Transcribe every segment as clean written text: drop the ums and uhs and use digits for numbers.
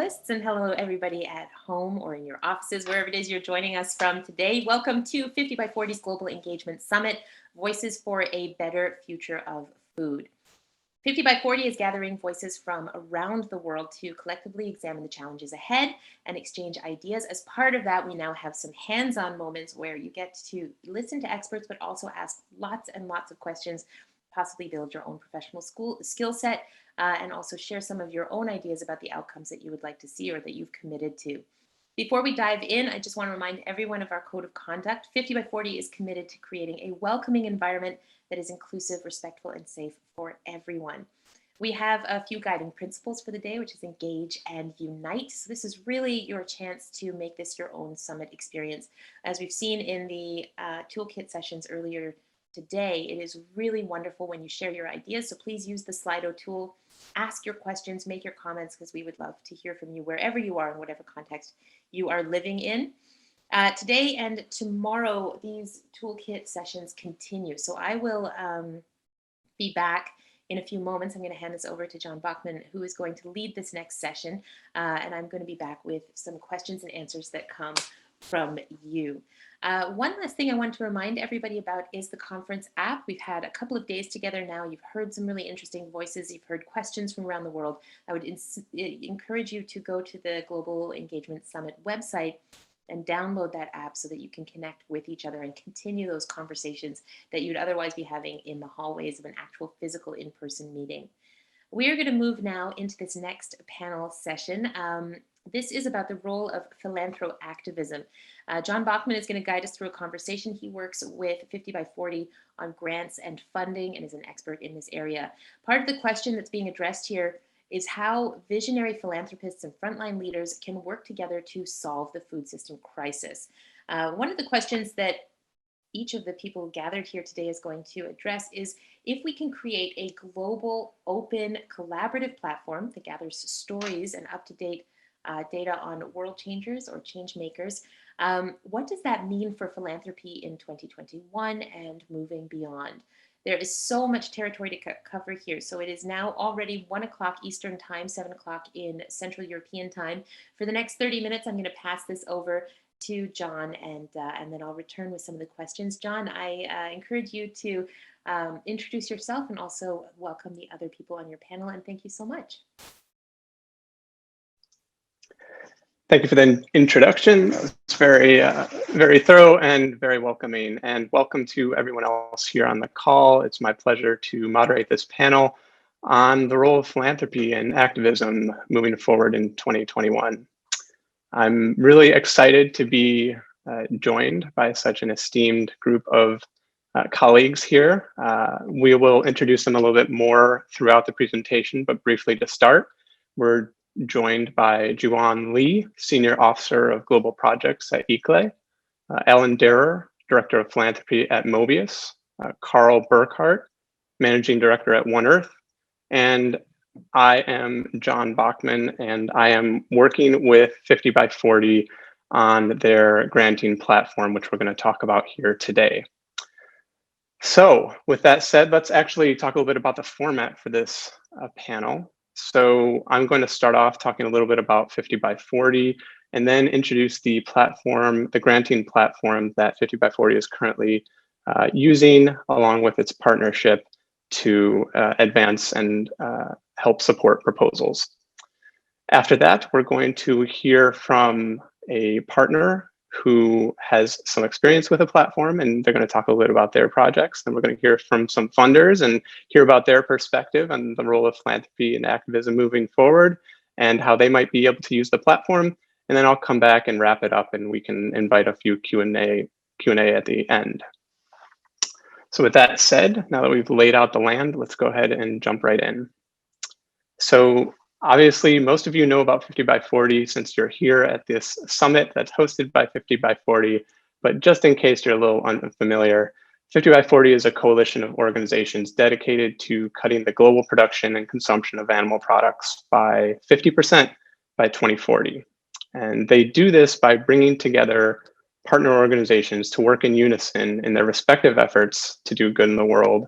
panelists, and hello everybody at home or in your offices, wherever it is you're joining us from today. Welcome to 50 by 40's Global Engagement Summit, Voices for a Better Future of Food. 50 by 40 is gathering voices from around the world to collectively examine the challenges ahead and exchange ideas. As part of that, we now have some hands-on moments where you get to listen to experts, but also ask lots and lots of questions, possibly build your own professional skill set, and also share some of your own ideas about the outcomes that you would like to see or that you've committed to. Before we dive in, I just want to remind everyone of our code of conduct. 50 by 40 is committed to creating a welcoming environment that is inclusive, respectful, and safe for everyone. We have a few guiding principles for the day, which is engage and unite. So this is really your chance to make this your own summit experience. As we've seen in the toolkit sessions earlier today, it is really wonderful when you share your ideas. So please use the Slido tool, ask your questions, make your comments, because we would love to hear from you wherever you are in whatever context you are living in. Today and tomorrow, these toolkit sessions continue. So I will be back in a few moments. I'm going to hand this over to Jon Bockman, who is going to lead this next session. And I'm going to be back with some questions and answers that come from you. One last thing I want to remind everybody about is the conference app. We've had a couple of days together now. You've heard some really interesting voices. You've heard questions from around the world. I would encourage you to go to the Global Engagement Summit website and download that app so that you can connect with each other and continue those conversations that you'd otherwise be having in the hallways of an actual physical in-person meeting. We are going to move now into this next panel session. This is about the role of Philanthro-activism. Jon Bockman is going to guide us through a conversation. He works with 50 by 40 on grants and funding and is an expert in this area. Part of the question that's being addressed here is how visionary philanthropists and frontline leaders can work together to solve the food system crisis. One of the questions that each of the people gathered here today is going to address is if we can create a global, open, collaborative platform that gathers stories and up-to-date data on world changers or change makers, what does that mean for philanthropy in 2021 and moving beyond? There is so much territory to cover here. So it is now already 1 o'clock Eastern time, 7 o'clock in Central European time. For the next 30 minutes, I'm going to pass this over to Jon, and then I'll return with some of the questions. Jon, I encourage you to introduce yourself and also welcome the other people on your panel, and thank you so much. Thank you for the introduction. It's very, very thorough and very welcoming. And welcome to everyone else here on the call. It's my pleasure to moderate this panel on the role of philanthropy and activism moving forward in 2021. I'm really excited to be joined by such an esteemed group of colleagues here. We will introduce them a little bit more throughout the presentation, but briefly to start, we're joined by Julian Lee, Senior Officer of Global Projects at ICLEI, Ellen Derer, Director of Philanthropy at Mobius, Karl Burkart, Managing Director at One Earth, and I am Jon Bockman, and I am working with 50 by 40 on their granting platform, which we're going to talk about here today. So with that said, let's actually talk a little bit about the format for this panel. So I'm going to start off talking a little bit about 50 by 40 and then introduce the platform, the granting platform that 50 by 40 is currently using along with its partnership to advance and help support proposals. After that, we're going to hear from a partner who has some experience with a platform, and they're going to talk a little bit about their projects. Then we're going to hear from some funders and hear about their perspective on the role of philanthropy and activism moving forward and how they might be able to use the platform. And then I'll come back and wrap it up, and we can invite a few Q&A at the end. So with that said, now that we've laid out the land, let's go ahead and jump right in. So obviously, most of you know about 50 by 40 since you're here at this summit that's hosted by 50 by 40. But just in case you're a little unfamiliar, 50 by 40 is a coalition of organizations dedicated to cutting the global production and consumption of animal products by 50% by 2040. And they do this by bringing together partner organizations to work in unison in their respective efforts to do good in the world.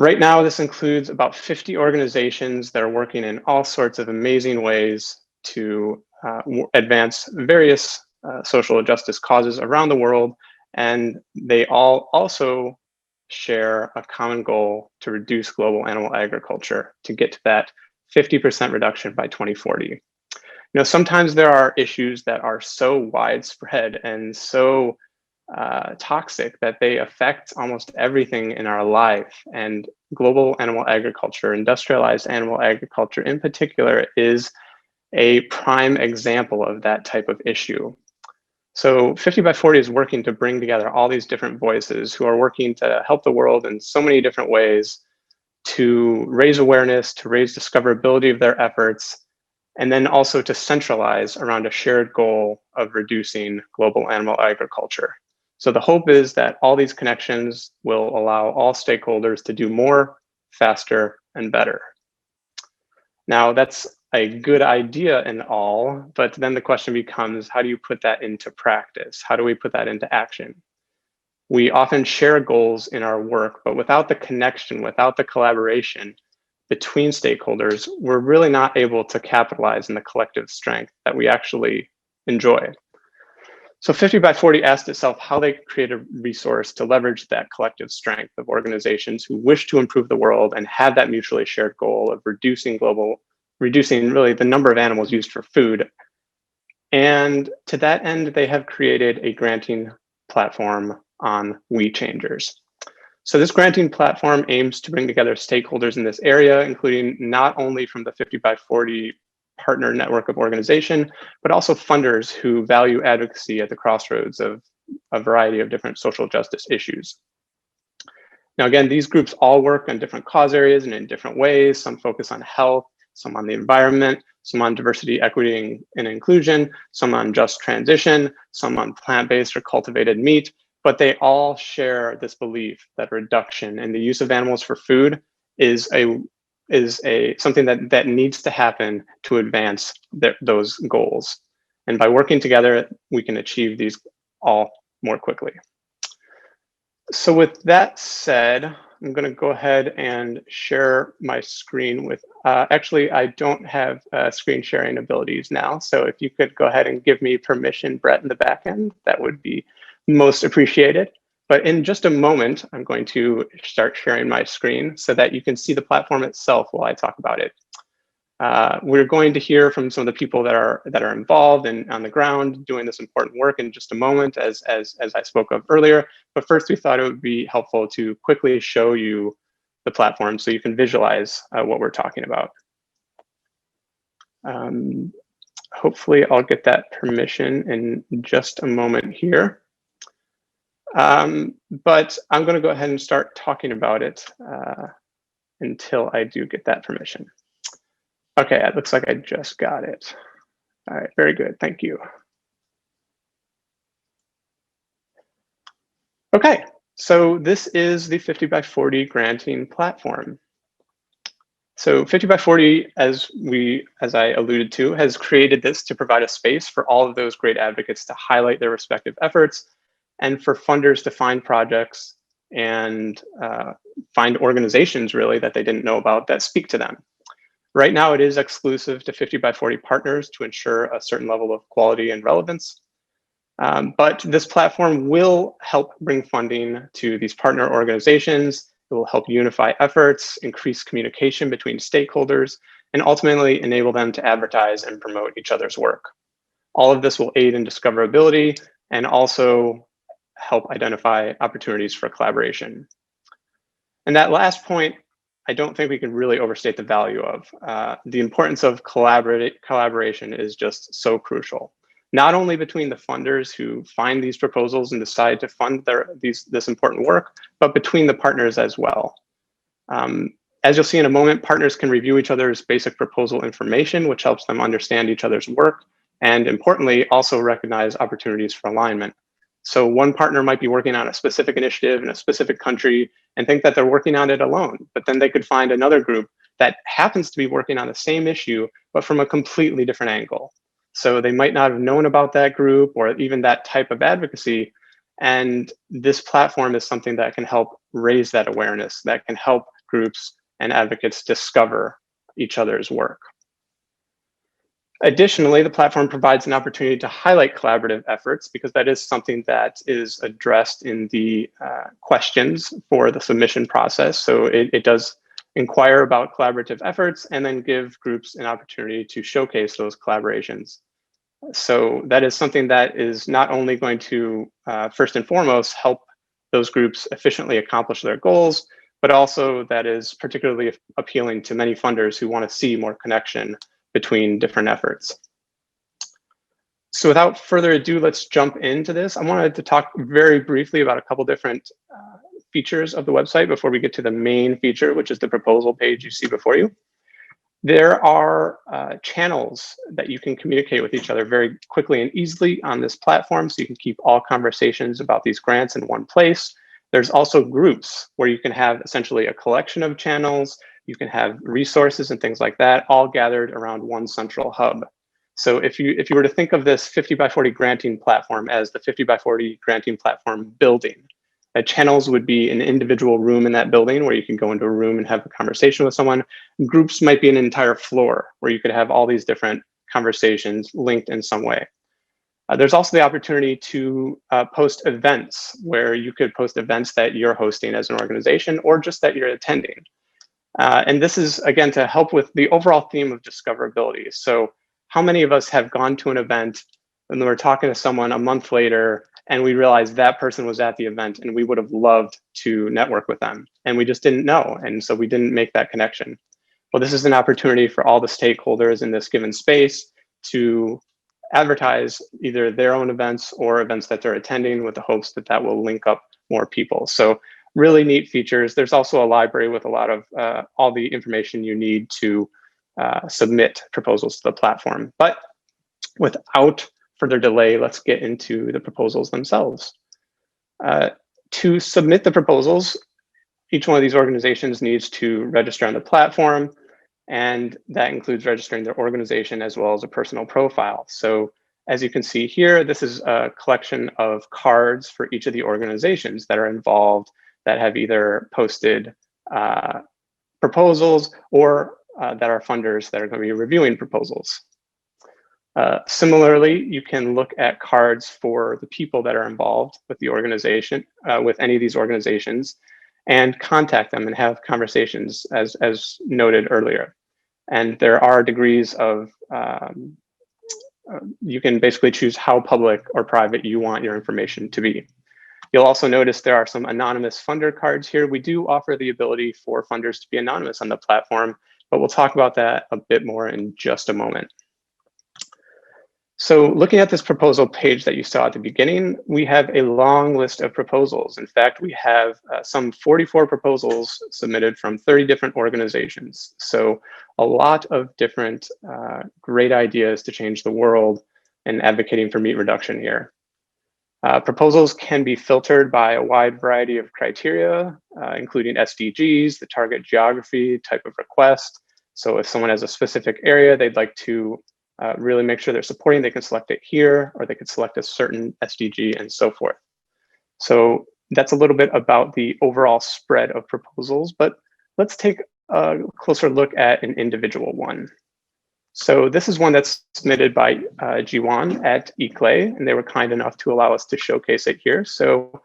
Right now, this includes about 50 organizations that are working in all sorts of amazing ways to advance various social justice causes around the world. And they all also share a common goal to reduce global animal agriculture to get to that 50% reduction by 2040. Sometimes there are issues that are so widespread and so toxic that they affect almost everything in our life. And global animal agriculture, industrialized animal agriculture in particular, is a prime example of that type of issue. So 50 by 40 is working to bring together all these different voices who are working to help the world in so many different ways, to raise awareness, to raise discoverability of their efforts, and then also to centralize around a shared goal of reducing global animal agriculture. So the hope is that all these connections will allow all stakeholders to do more, faster, and better. Now, that's a good idea and all, but then the question becomes, how do you put that into practice? How do we put that into action? We often share goals in our work, but without the connection, without the collaboration between stakeholders, we're really not able to capitalize on the collective strength that we actually enjoy. So 50 by 40 asked itself how they could create a resource to leverage that collective strength of organizations who wish to improve the world and have that mutually shared goal of reducing really the number of animals used for food. And to that end, they have created a granting platform on We Changers. So this granting platform aims to bring together stakeholders in this area, including not only from the 50 by 40 partner network of organization, but also funders who value advocacy at the crossroads of a variety of different social justice issues. Now, again, these groups all work on different cause areas and in different ways. Some focus on health, some on the environment, some on diversity, equity, and inclusion, some on just transition, some on plant-based or cultivated meat, but they all share this belief that reduction in the use of animals for food is something that needs to happen to advance those goals. And by working together, we can achieve these all more quickly. So with that said, I'm going to go ahead and share my screen with, actually, I don't have screen sharing abilities now. So if you could go ahead and give me permission, Brett, in the back end, that would be most appreciated. But in just a moment, I'm going to start sharing my screen so that you can see the platform itself while I talk about it. We're going to hear from some of the people that are involved and on the ground doing this important work in just a moment, as I spoke of earlier. But first, we thought it would be helpful to quickly show you the platform so you can visualize what we're talking about. Hopefully, I'll get that permission in just a moment here. But I'm going to go ahead and start talking about it until I do get that permission. Okay, it looks like I just got it. All right, very good, thank you. Okay, so this is the 50 by 40 granting platform. So 50 by 40, as I alluded to, has created this to provide a space for all of those great advocates to highlight their respective efforts and for funders to find projects and find organizations really that they didn't know about that speak to them. Right now, it is exclusive to 50 by 40 partners to ensure a certain level of quality and relevance. But this platform will help bring funding to these partner organizations. It will help unify efforts, increase communication between stakeholders, and ultimately enable them to advertise and promote each other's work. All of this will aid in discoverability and also help identify opportunities for collaboration. And that last point, I don't think we can really overstate the value of. The importance of collaboration is just so crucial, not only between the funders who find these proposals and decide to fund this important work, but between the partners as well. As you'll see in a moment, partners can review each other's basic proposal information, which helps them understand each other's work, and importantly, also recognize opportunities for alignment. So one partner might be working on a specific initiative in a specific country and think that they're working on it alone, but then they could find another group that happens to be working on the same issue, but from a completely different angle. So they might not have known about that group or even that type of advocacy. And this platform is something that can help raise that awareness, that can help groups and advocates discover each other's work. Additionally, the platform provides an opportunity to highlight collaborative efforts, because that is something that is addressed in the questions for the submission process. So it does inquire about collaborative efforts and then give groups an opportunity to showcase those collaborations. So that is something that is not only going to, first and foremost, help those groups efficiently accomplish their goals, but also that is particularly appealing to many funders who want to see more connection between different efforts. So without further ado, let's jump into this. I wanted to talk very briefly about a couple different features of the website before we get to the main feature, which is the proposal page you see before you. There are channels that you can communicate with each other very quickly and easily on this platform, so you can keep all conversations about these grants in one place. There's also groups where you can have essentially a collection of channels. You can have resources and things like that, all gathered around one central hub. So if you were to think of this 50 by 40 granting platform as the 50 by 40 granting platform building, channels would be an individual room in that building where you can go into a room and have a conversation with someone. Groups might be an entire floor where you could have all these different conversations linked in some way. There's also the opportunity to post events, where you could post events that you're hosting as an organization or just that you're attending. And this is, again, to help with the overall theme of discoverability. So how many of us have gone to an event and we're talking to someone a month later and we realized that person was at the event and we would have loved to network with them and we just didn't know, and so we didn't make that connection? Well, this is an opportunity for all the stakeholders in this given space to advertise either their own events or events that they're attending, with the hopes that that will link up more people. So really neat features. There's also a library with a lot of all the information you need to submit proposals to the platform. But without further delay, let's get into the proposals themselves. To submit the proposals, each one of these organizations needs to register on the platform, and that includes registering their organization as well as a personal profile. So as you can see here, this is a collection of cards for each of the organizations that are involved, that have either posted proposals or that are funders that are going to be reviewing proposals. Similarly, you can look at cards for the people that are involved with the organization, with any of these organizations, and contact them and have conversations as noted earlier. And there are degrees of, you can basically choose how public or private you want your information to be. You'll also notice there are some anonymous funder cards here. We do offer the ability for funders to be anonymous on the platform, but we'll talk about that a bit more in just a moment. So looking at this proposal page that you saw at the beginning, we have a long list of proposals. In fact, we have some 44 proposals submitted from 30 different organizations. So a lot of different great ideas to change the world and advocating for meat reduction here. Proposals can be filtered by a wide variety of criteria, including SDGs, the target geography, type of request. So if someone has a specific area they'd like to really make sure they're supporting, they can select it here, or they could select a certain SDG and so forth. So that's a little bit about the overall spread of proposals, but let's take a closer look at an individual one. So this is one that's submitted by Jiwon at ICLEI, and they were kind enough to allow us to showcase it here. So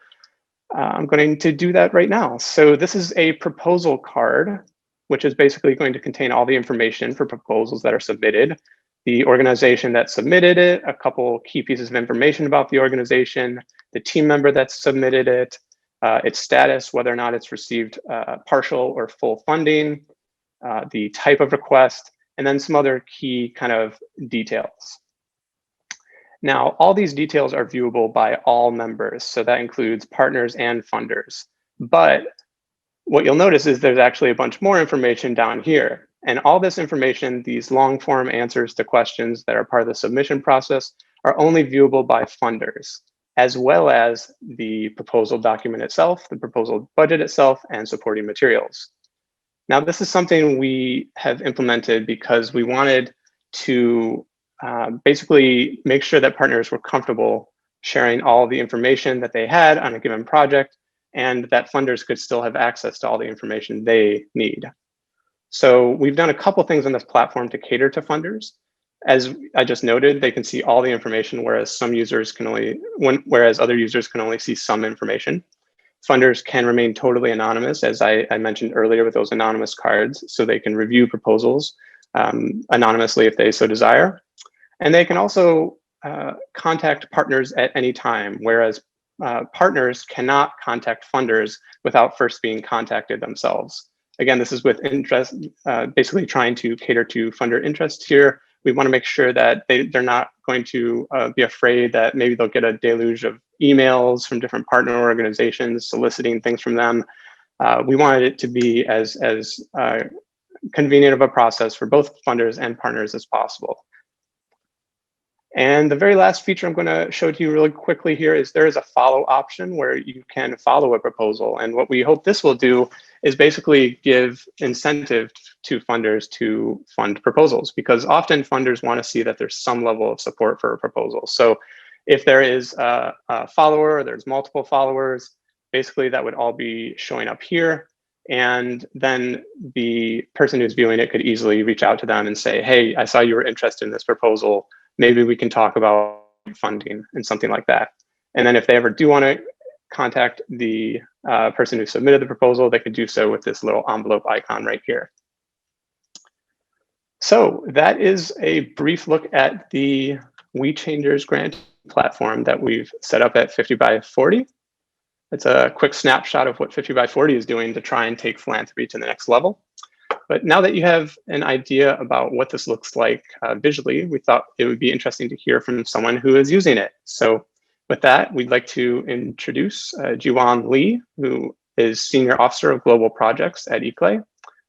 I'm going to do that right now. So this is a proposal card, which is basically going to contain all the information for proposals that are submitted, the organization that submitted it, a couple key pieces of information about the organization, the team member that submitted it, its status, whether or not it's received partial or full funding, the type of request, and then some other key kind of details. Now, all these details are viewable by all members, so that includes partners and funders. But what you'll notice is there's actually a bunch more information down here. And all this information, these long form answers to questions that are part of the submission process, are only viewable by funders, as well as the proposal document itself, the proposal budget itself, and supporting materials. Now, this is something we have implemented because we wanted to basically make sure that partners were comfortable sharing all the information that they had on a given project and that funders could still have access to all the information they need. So we've done a couple things on this platform to cater to funders. As I just noted, they can see all the information, whereas other users can only see some information. Funders can remain totally anonymous, as I mentioned earlier with those anonymous cards, so they can review proposals anonymously if they so desire. And they can also contact partners at any time, whereas partners cannot contact funders without first being contacted themselves. Again, this is with interest, basically trying to cater to funder interest here. We want to make sure that they're not going to be afraid that maybe they'll get a deluge of emails from different partner organizations soliciting things from them. We wanted it to be as convenient of a process for both funders and partners as possible. And the very last feature I'm going to show to you really quickly here is there is a follow option where you can follow a proposal. And what we hope this will do is basically give incentive to funders to fund proposals, because often funders want to see that there's some level of support for a proposal. So if there is a follower, or there's multiple followers, basically that would all be showing up here. And then the person who's viewing it could easily reach out to them and say, hey, I saw you were interested in this proposal. Maybe we can talk about funding and something like that. And then if they ever do want to contact the person who submitted the proposal, they could do so with this little envelope icon right here. So that is a brief look at the We Changers grant platform that we've set up at 50 by 40. It's a quick snapshot of what 50 by 40 is doing to try and take philanthropy to the next level. But now that you have an idea about what this looks like visually, we thought it would be interesting to hear from someone who is using it. So with that, we'd like to introduce Jiwon Lee, who is Senior Officer of Global Projects at ICLEI.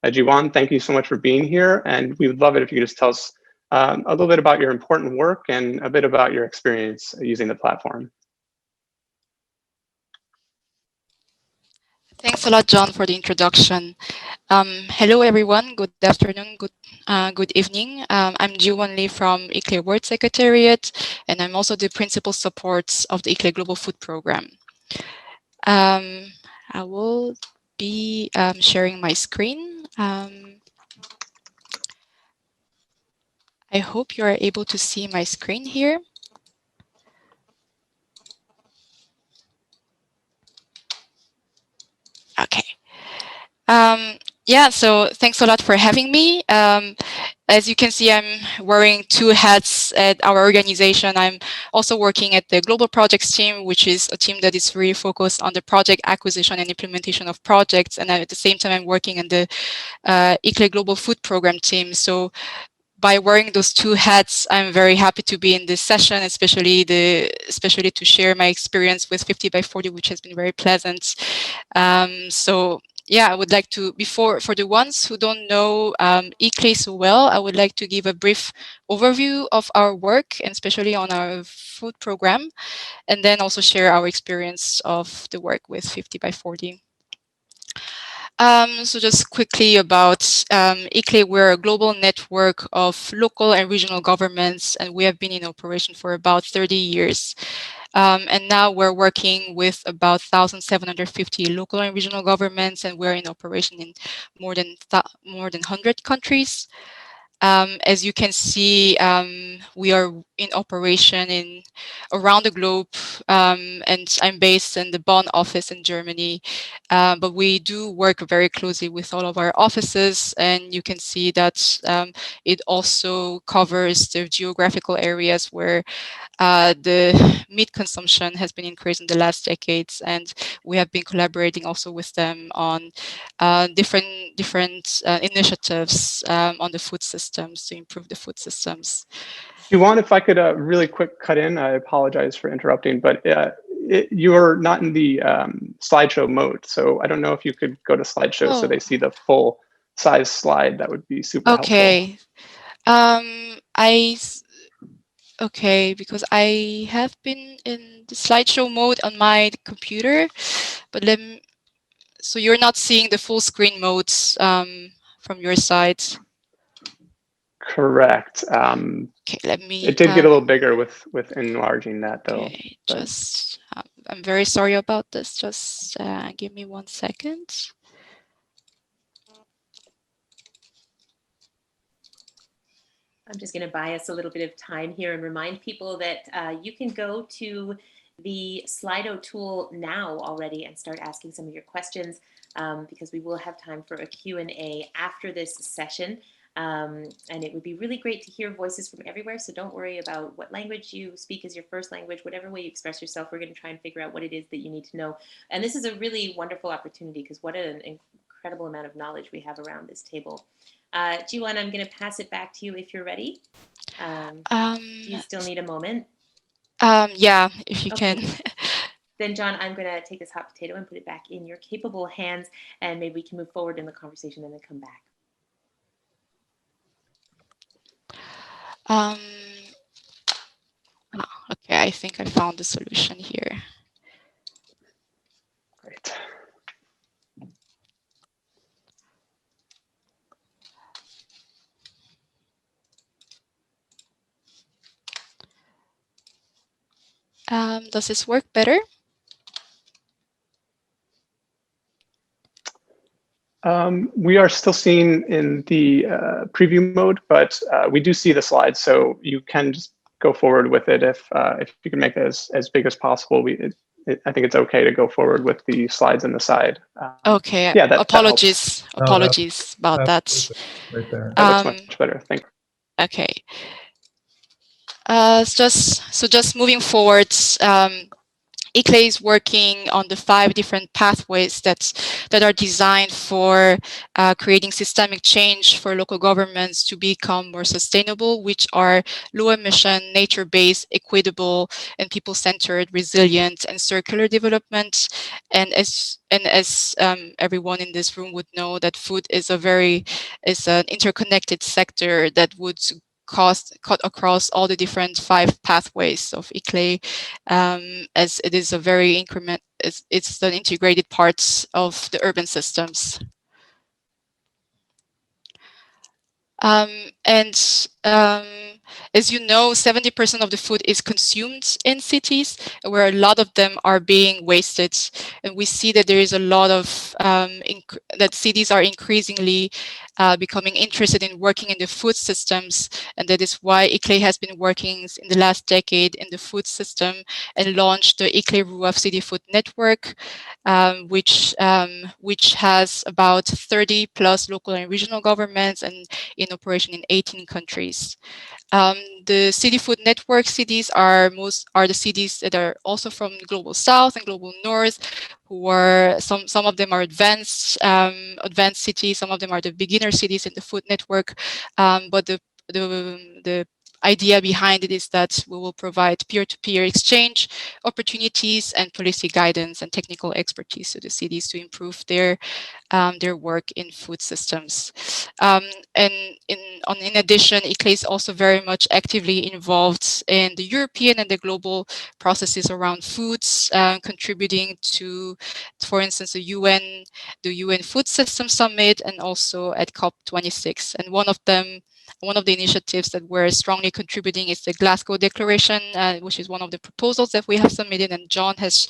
Jiwon, thank you so much for being here. And we would love it if you could just tell us a little bit about your important work and a bit about your experience using the platform. Thanks a lot, John, for the introduction. Hello, everyone. Good afternoon, good evening. I'm Jiwon Lee from ICLEI World Secretariat, and I'm also the Principal Support of the ICLEI Global Food Program. I will be sharing my screen. I hope you are able to see my screen here. Okay. Yeah, so thanks a lot for having me. As you can see, I'm wearing two hats at our organization. I'm also working at the Global Projects team, which is a team that is really focused on the project acquisition and implementation of projects. And at the same time, I'm working in the ICLEI Global Food Program team. So by wearing those two hats, I'm very happy to be in this session, especially to share my experience with 50 by 40, which has been very pleasant. So yeah, I would like to, for the ones who don't know ICLEI so well, I would like to give a brief overview of our work, and especially on our food program, and then also share our experience of the work with 50 by 40. So just quickly about ICLEI, we're a global network of local and regional governments, and we have been in operation for about 30 years. And now we're working with about 1,750 local and regional governments, and we're in operation in more than 100 countries. As you can see, we are in operation around the globe, and I'm based in the Bonn office in Germany, but we do work very closely with all of our offices, and you can see that it also covers the geographical areas where the meat consumption has been increased in the last decades, and we have been collaborating also with them on different initiatives on the food systems to improve the food systems. Jiwon, if I could really quick cut in, I apologize for interrupting, but you're not in the slideshow mode, so I don't know if you could go to slideshow so they see the full size slide. That would be super helpful. Okay, because I have been in the slideshow mode on my computer, but so you're not seeing the full screen modes from your side? Correct. Okay, let me. It did get a little bigger with enlarging that, though. Okay, just I'm very sorry about this. Just give me 1 second. I'm just going to buy us a little bit of time here and remind people that you can go to the Slido tool now already and start asking some of your questions because we will have time for a Q&A after this session. And it would be really great to hear voices from everywhere. So don't worry about what language you speak as your first language, whatever way you express yourself. We're going to try and figure out what it is that you need to know. And this is a really wonderful opportunity because what an incredible amount of knowledge we have around this table. Jiwon, I'm going to pass it back to you if you're ready. Do you still need a moment? Yeah, if you Okay. can. Then, Jon, I'm going to take this hot potato and put it back in your capable hands, and maybe we can move forward in the conversation and then come back. Okay, I think I found the solution here. Great. Does this work better? We are still seeing in the preview mode, but we do see the slides, so you can just go forward with it if you can make it as big as possible. I think it's okay to go forward with the slides on the side. Okay. Yeah, apologies about that. Right there. That looks much better. Thank you. Okay. Just moving forward, ICLEI is working on the 5 different pathways that are designed for creating systemic change for local governments to become more sustainable, which are low emission, nature-based, equitable, and people-centered, resilient, and circular development. And as everyone in this room would know, that food is an interconnected sector that would cut across all the different 5 pathways of ICLEI, as it is a very it's an integrated part of the urban systems. As you know, 70% of the food is consumed in cities, where a lot of them are being wasted. And we see that there is a lot of, that cities are increasingly becoming interested in working in the food systems. And that is why ICLEI has been working in the last decade in the food system and launched the ICLEI Wrapup City Food Network, which has about 30 plus local and regional governments and in operation in 18 countries. The City Food Network cities are the cities that are also from Global South and Global North, who are some of them are advanced cities, some of them are the beginner cities in the food network, but the idea behind it is that we will provide peer-to-peer exchange opportunities and policy guidance and technical expertise to the cities to improve their work in food systems. And in addition, ICLEI is also very much actively involved in the European and the global processes around foods, contributing to, for instance, the UN Food System Summit, and also at COP26. And one of the initiatives that we're strongly contributing is the Glasgow Declaration, which is one of the proposals that we have submitted and Jon has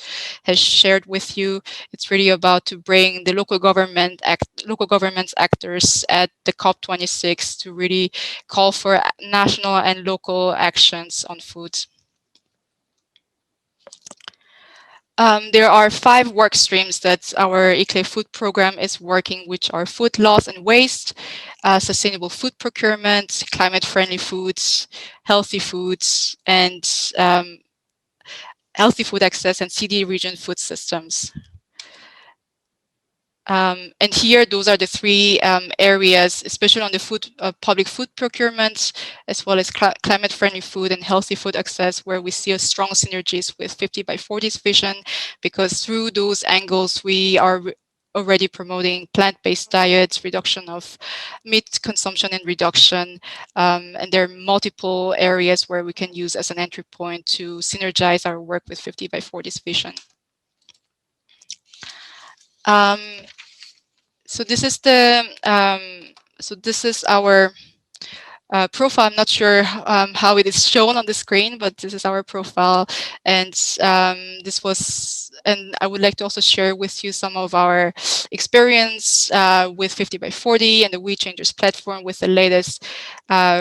shared with you. It's really about to bring the local governments actors at the COP26 to really call for national and local actions on food. There are 5 work streams that our ICLEI food program is working, which are food loss and waste, sustainable food procurement, climate-friendly foods, healthy foods, and healthy food access and city region food systems. And here, those are the 3 areas, especially on the public food procurement, as well as climate-friendly food and healthy food access, where we see a strong synergies with 50 by 40's vision, because through those angles, we are already promoting plant-based diets, reduction of meat consumption and reduction, and there are multiple areas where we can use as an entry point to synergize our work with 50 by 40's vision. So this is our profile. I'm not sure how it is shown on the screen, but this is our profile. And and I would like to also share with you some of our experience with 50 by 40 and the We Changers platform with the latest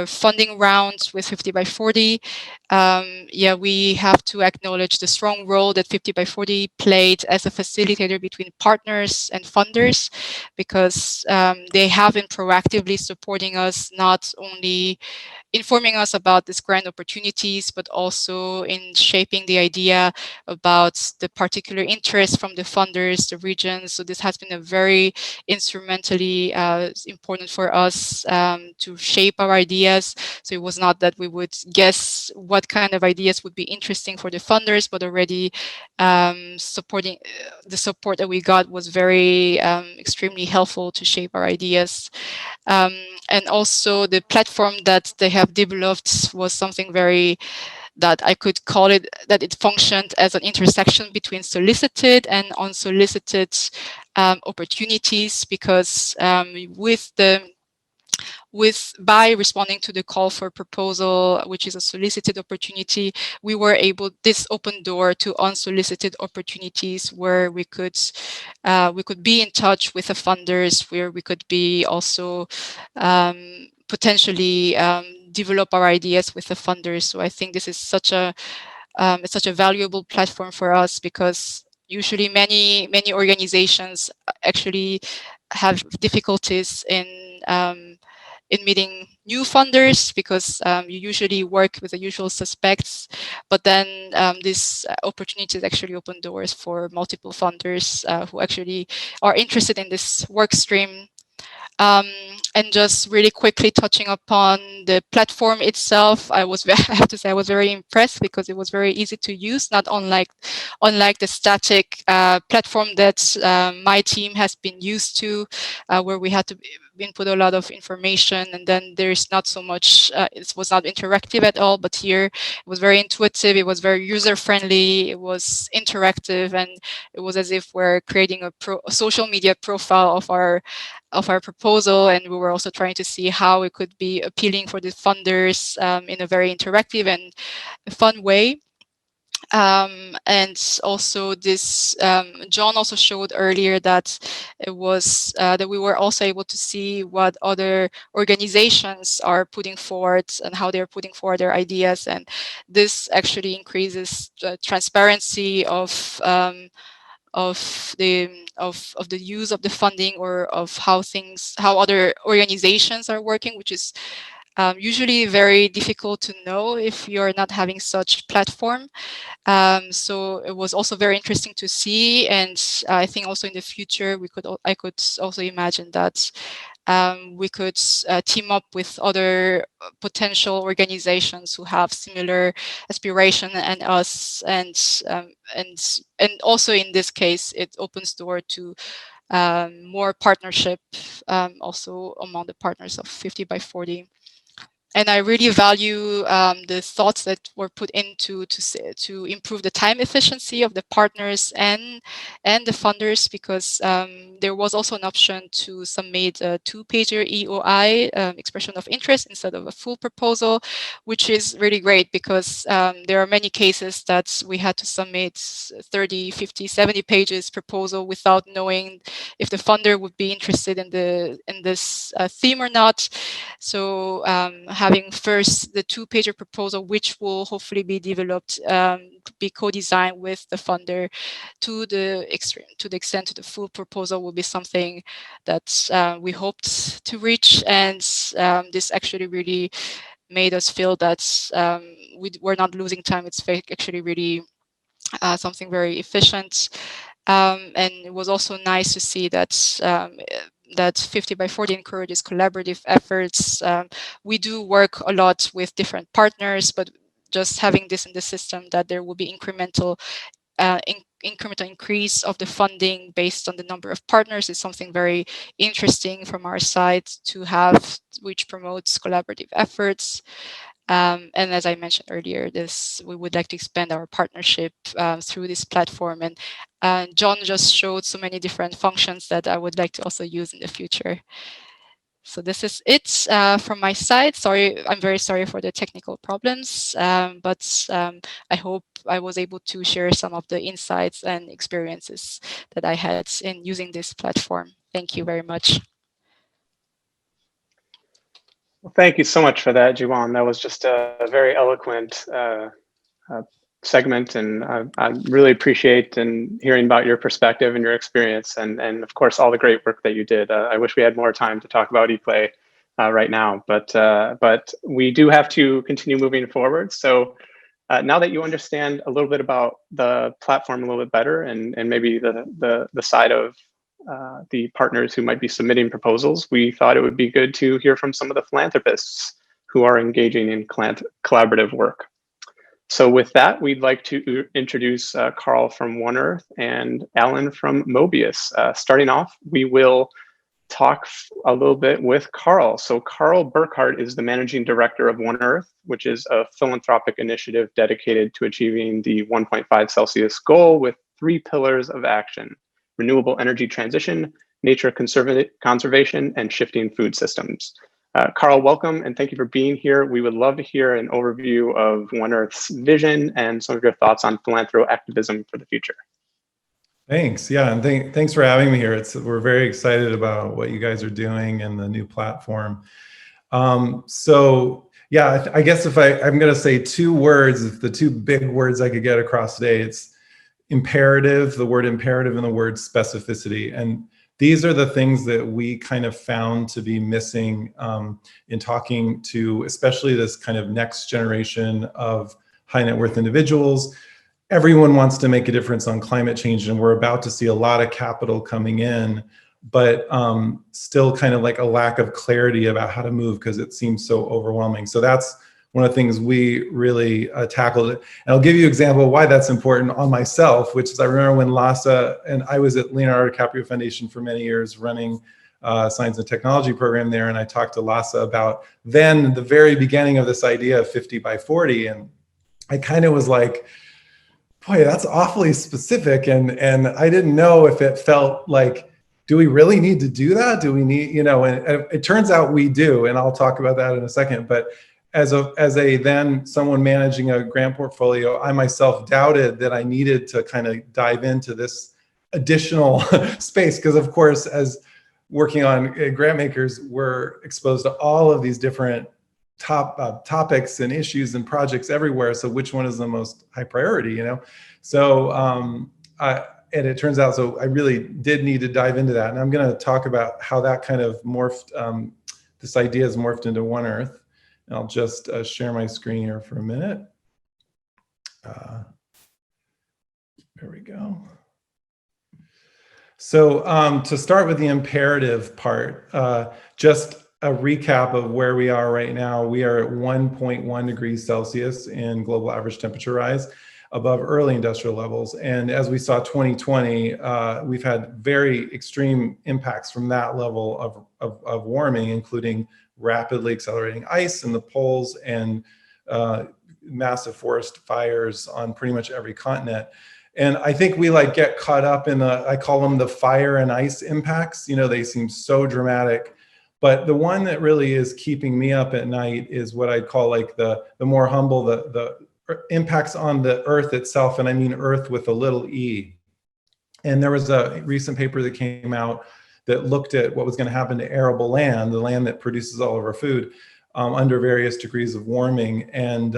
funding rounds with 50 by 40. Yeah, we have to acknowledge the strong role that 50 by 40 played as a facilitator between partners and funders, because they have been proactively supporting us, not only informing us about these grant opportunities, but also in shaping the idea about the particular interest from the funders, the regions. So this has been a very instrumentally important for us to shape our ideas. So it was not that we would guess what kind of ideas would be interesting for the funders, but already supporting the support that we got was very extremely helpful to shape our ideas. And also the platform that they have developed was something very, that I could call it, that it functioned as an intersection between solicited and unsolicited opportunities, because by responding to the call for proposal, which is a solicited opportunity, we were able, this open door to unsolicited opportunities where we could be in touch with the funders, where we could be also potentially develop our ideas with the funders. So I think this is it's such a valuable platform for us, because usually many organizations actually have difficulties in meeting new funders, because you usually work with the usual suspects, but then these opportunities actually open doors for multiple funders who actually are interested in this work stream. And just really quickly touching upon the platform itself, I have to say I was very impressed, because it was very easy to use, not unlike the static platform that my team has been used to, where we had to input a lot of information, and then there's not so much, it was not interactive at all. But here it was very intuitive, it was very user-friendly, it was interactive, and it was as if we're creating a social media profile of our proposal, and we were also trying to see how it could be appealing for the funders in a very interactive and fun way. And also this, Jon also showed earlier that it was that we were also able to see what other organizations are putting forward and how they're putting forward their ideas, and this actually increases the transparency of the use of the funding, or of how other organizations are working, which is usually very difficult to know if you're not having such platform. So it was also very interesting to see, and I think also in the future I could also imagine that we could team up with other potential organizations who have similar aspiration and us, and also in this case it opens door to more partnership also among the partners of 50 by 40. And I really value the thoughts that were put into to improve the time efficiency of the partners and the funders, because there was also an option to submit a 2-pager EOI, expression of interest, instead of a full proposal, which is really great, because there are many cases that we had to submit 30, 50, 70 pages proposal without knowing if the funder would be interested in this theme or not. So having first the 2-pager proposal, which will hopefully be developed, be co-designed with the funder to the extent to the full proposal, will be something that we hoped to reach. And this actually really made us feel that we're not losing time. It's actually really something very efficient. And it was also nice to see that that 50 by 40 encourages collaborative efforts. We do work a lot with different partners, but just having this in the system, that there will be incremental increase of the funding based on the number of partners, is something very interesting from our side to have, which promotes collaborative efforts. And as I mentioned earlier, we would like to expand our partnership through this platform. And Jon just showed so many different functions that I would like to also use in the future. So this is it from my side. Sorry, I'm very sorry for the technical problems, but I hope I was able to share some of the insights and experiences that I had in using this platform. Thank you very much. Well, thank you so much for that, Jiwon. That was just a very eloquent segment, and I really appreciate and hearing about your perspective and your experience, and of course all the great work that you did. I wish we had more time to talk about ICLEI right now, but we do have to continue moving forward. So now that you understand a little bit about the platform a little bit better, and maybe the side of the partners who might be submitting proposals, we thought it would be good to hear from some of the philanthropists who are engaging in collaborative work. So with that, we'd like to introduce Karl from One Earth and Alan from Mobius. Starting off, we will talk a little bit with Karl. So Karl Burkart is the managing director of One Earth, which is a philanthropic initiative dedicated to achieving the 1.5 Celsius goal with 3 pillars of action: renewable energy transition, nature conservation, and shifting food systems. Karl, welcome, and thank you for being here. We would love to hear an overview of One Earth's vision and some of your thoughts on philanthro-activism for the future. Thanks. Yeah, and thanks for having me here. We're very excited about what you guys are doing and the new platform. So yeah, I guess if I'm going to say 2 words, the 2 big words I could get across today, it's imperative, the word imperative, and the word specificity. And these are the things that we kind of found to be missing in talking to, especially this kind of next generation of high net worth individuals. Everyone wants to make a difference on climate change, and we're about to see a lot of capital coming in, but still kind of like a lack of clarity about how to move because it seems so overwhelming. So that's one of the things we really tackled. And I'll give you an example of why that's important on myself, which is I remember when Lhasa, and I was at Leonardo DiCaprio Foundation for many years running science and technology program there, and I talked to Lhasa about then the very beginning of this idea of 50 by 40, and I kind of was like, boy, that's awfully specific, and I didn't know if it felt like, do we really need to do that? Do we need, you know, and it turns out we do, and I'll talk about that in a second. But as a then someone managing a grant portfolio, I myself doubted that I needed to kind of dive into this additional space, because of course, as working on grant makers, we're exposed to all of these different topics and issues and projects everywhere. So which one is the most high priority, you know? So and it turns out, so I really did need to dive into that. And I'm going to talk about how that kind of morphed, this idea has morphed into One Earth. And I'll just share my screen here for a minute. There we go. So to start with the imperative part, just a recap of where we are right now. We are at 1.1 degrees Celsius in global average temperature rise, above early industrial levels. And as we saw 2020, we've had very extreme impacts from that level of warming, including rapidly accelerating ice in the poles and massive forest fires on pretty much every continent. And I think we like get caught up in I call them the fire and ice impacts. You know, they seem so dramatic. But the one that really is keeping me up at night is what I'd call like the more humble, the impacts on the earth itself. And I mean earth with a little e. And there was a recent paper that came out that looked at what was going to happen to arable land, the land that produces all of our food, under various degrees of warming. And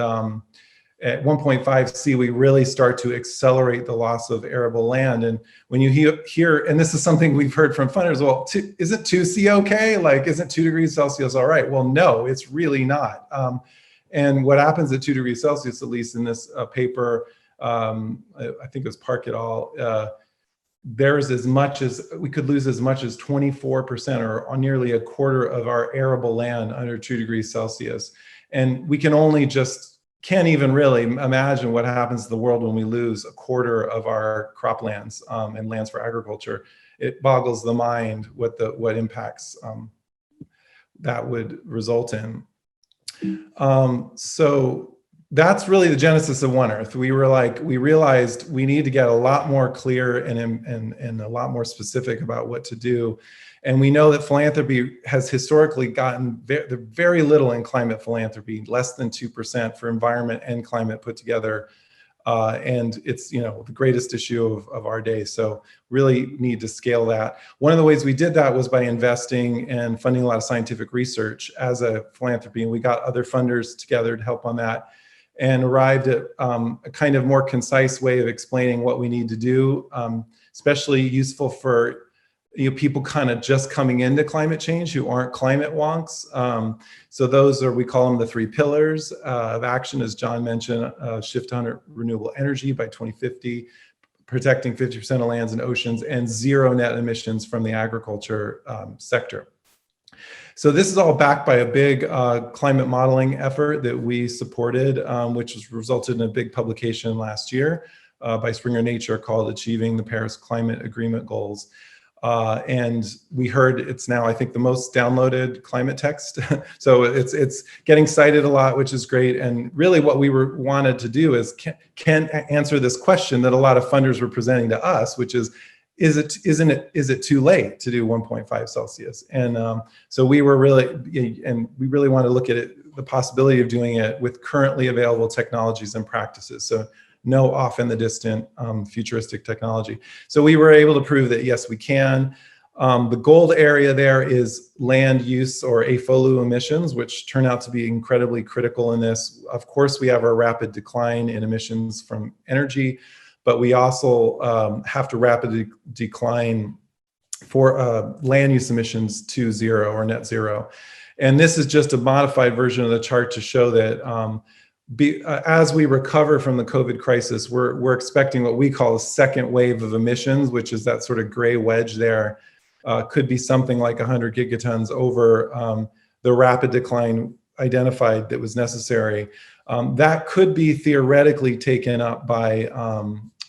at 1.5 C, we really start to accelerate the loss of arable land. And when you hear, and this is something we've heard from funders, well, isn't 2 C okay? Like, isn't 2 degrees Celsius all right? Well, no, it's really not. And what happens at 2 degrees Celsius, at least in this paper, I think it was Park et al., there's as much as, we could lose as much as 24% or nearly a quarter of our arable land under 2 degrees Celsius. And we can only can't even really imagine what happens to the world when we lose a quarter of our croplands and lands for agriculture. It boggles the mind what impacts that would result in. So that's really the genesis of One Earth. We realized we need to get a lot more clear and a lot more specific about what to do. And we know that philanthropy has historically gotten very little in climate philanthropy, less than 2% for environment and climate put together. And it's, you know, the greatest issue of our day. So really need to scale that. One of the ways we did that was by investing and funding a lot of scientific research as a philanthropy. And we got other funders together to help on that and arrived at a kind of more concise way of explaining what we need to do, especially useful for people kind of just coming into climate change who aren't climate wonks. So those are, we call them the 3 pillars of action, as Jon mentioned: shift to renewable energy by 2050, protecting 50% of lands and oceans, and 0 net emissions from the agriculture sector. So this is all backed by a big climate modeling effort that we supported, which has resulted in a big publication last year by Springer Nature called Achieving the Paris Climate Agreement Goals. And we heard it's now, I think, the most downloaded climate text. So it's getting cited a lot, which is great. And really what we wanted to do is can answer this question that a lot of funders were presenting to us, which is it too late to do 1.5 Celsius? And so we really want to look at it, the possibility of doing it with currently available technologies and practices. So no off in the distant futuristic technology. So we were able to prove that, yes, we can. The gold area there is land use or AFOLU emissions, which turn out to be incredibly critical in this. Of course, we have a rapid decline in emissions from energy, but we also have to rapidly decline for land use emissions to 0 or net 0. And this is just a modified version of the chart to show that as we recover from the COVID crisis, we're expecting what we call a second wave of emissions, which is that sort of gray wedge there. Could be something like 100 gigatons over the rapid decline identified that was necessary. That could be theoretically taken up by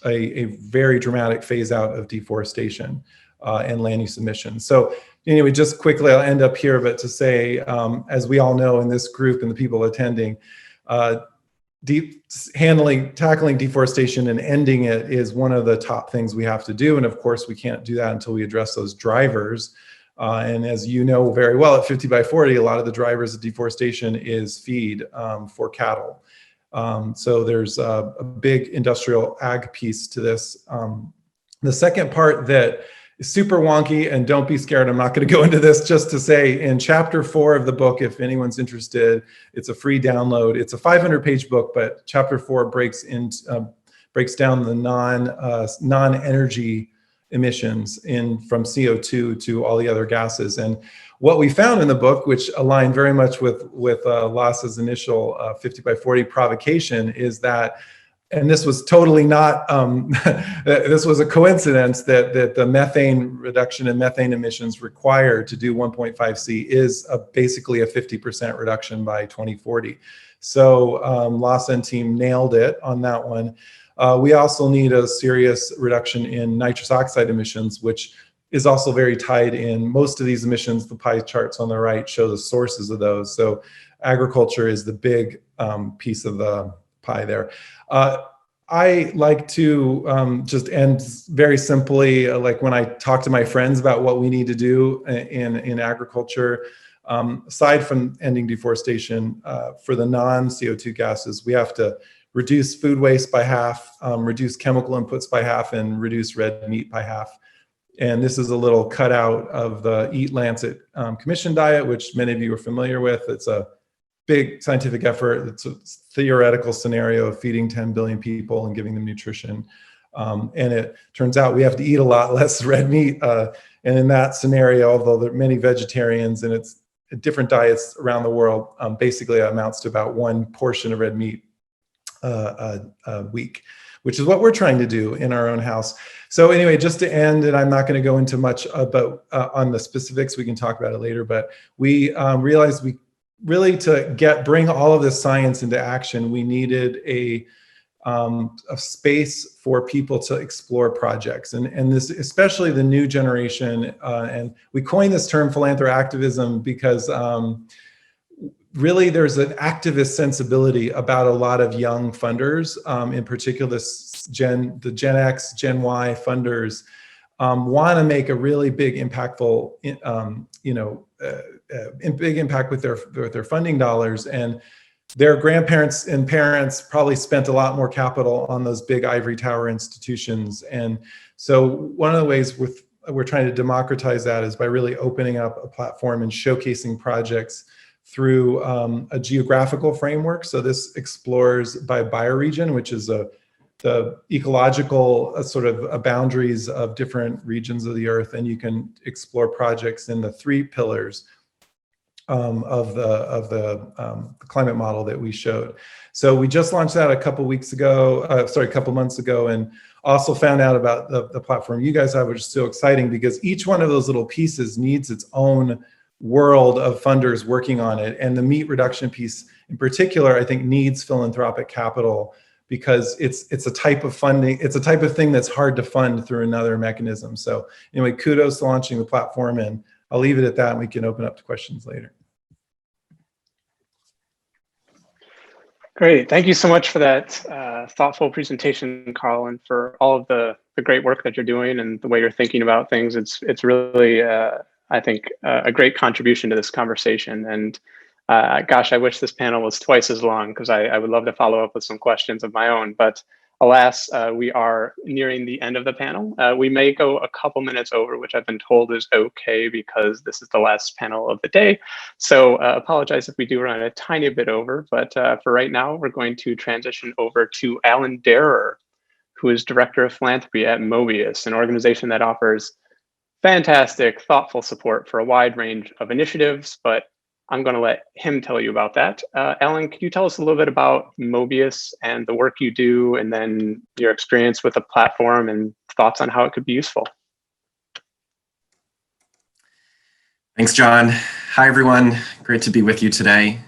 a very dramatic phase out of deforestation and land use emissions. So anyway, just quickly, I'll end up here, but to say, as we all know in this group and the people attending, tackling deforestation and ending it is one of the top things we have to do. And of course, we can't do that until we address those drivers. And as you know very well, at 50 by 40, a lot of the drivers of deforestation is feed for cattle. So there's a big industrial ag piece to this. The second part that is super wonky, and don't be scared, I'm not going to go into this, just to say in chapter 4 of the book, if anyone's interested, it's a free download. It's a 500-page book, but chapter 4 breaks down the non-energy emissions from CO2 to all the other gases. And what we found in the book, which aligned very much with Lasse's initial 50 by 40 provocation, is that, and this was totally not, this was a coincidence that the methane reduction in methane emissions required to do 1.5C is basically a 50% reduction by 2040. So Lasse and team nailed it on that one. We also need a serious reduction in nitrous oxide emissions, which is also very tied in. Most of these emissions, the pie charts on the right show the sources of those. So agriculture is the big piece of the pie there. I like to just end very simply, like when I talk to my friends about what we need to do in agriculture, aside from ending deforestation, for the non-CO2 gases, we have to reduce food waste by half, reduce chemical inputs by half, and reduce red meat by half. And this is a little cutout of the Eat Lancet Commission diet, which many of you are familiar with. It's a big scientific effort. It's a theoretical scenario of feeding 10 billion people and giving them nutrition. And it turns out we have to eat a lot less red meat. And in that scenario, although there are many vegetarians and it's different diets around the world, basically amounts to about 1 portion of red meat a week, which is what we're trying to do in our own house. So anyway, just to end, and I'm not going to go into much about on the specifics, we can talk about it later, but we realized we really, to bring all of this science into action, we needed a space for people to explore projects, and this, especially the new generation, and we coined this term Philanthro-activism because really there's an activist sensibility about a lot of young funders, in particular the Gen X, Gen Y funders, want to make a really big impactful, big impact with their funding dollars, and their grandparents and parents probably spent a lot more capital on those big ivory tower institutions. And so one of the ways we're trying to democratize that is by really opening up a platform and showcasing projects through a geographical framework. So this explores by bioregion, which is the ecological sort of boundaries of different regions of the earth, and you can explore projects in the 3 pillars of the climate model that we showed. So we just launched that a couple months ago, and also found out about the platform you guys have, which is so exciting because each one of those little pieces needs it's own world of funders working on it. And the meat reduction piece in particular, I think needs philanthropic capital because it's a type of funding, it's a type of thing that's hard to fund through another mechanism. So anyway, kudos to launching the platform, and I'll leave it at that and we can open up to questions later. Great. Thank you so much for that thoughtful presentation, Karl, and for all of the great work that you're doing and the way you're thinking about things. It's really, I think, a great contribution to this conversation. And gosh, I wish this panel was twice as long because I would love to follow up with some questions of my own. But alas, we are nearing the end of the panel. We may go a couple minutes over, which I've been told is okay because this is the last panel of the day. So apologize if we do run a tiny bit over, but for right now, we're going to transition over to Alan Derer, who is Director of Philanthropy at Mobius, an organization that offers fantastic, thoughtful support for a wide range of initiatives, but I'm going to let him tell you about that. Alan, can you tell us a little bit about Mobius and the work you do, and then your experience with the platform and thoughts on how it could be useful? Thanks, John. Hi, everyone. Great to be with you today.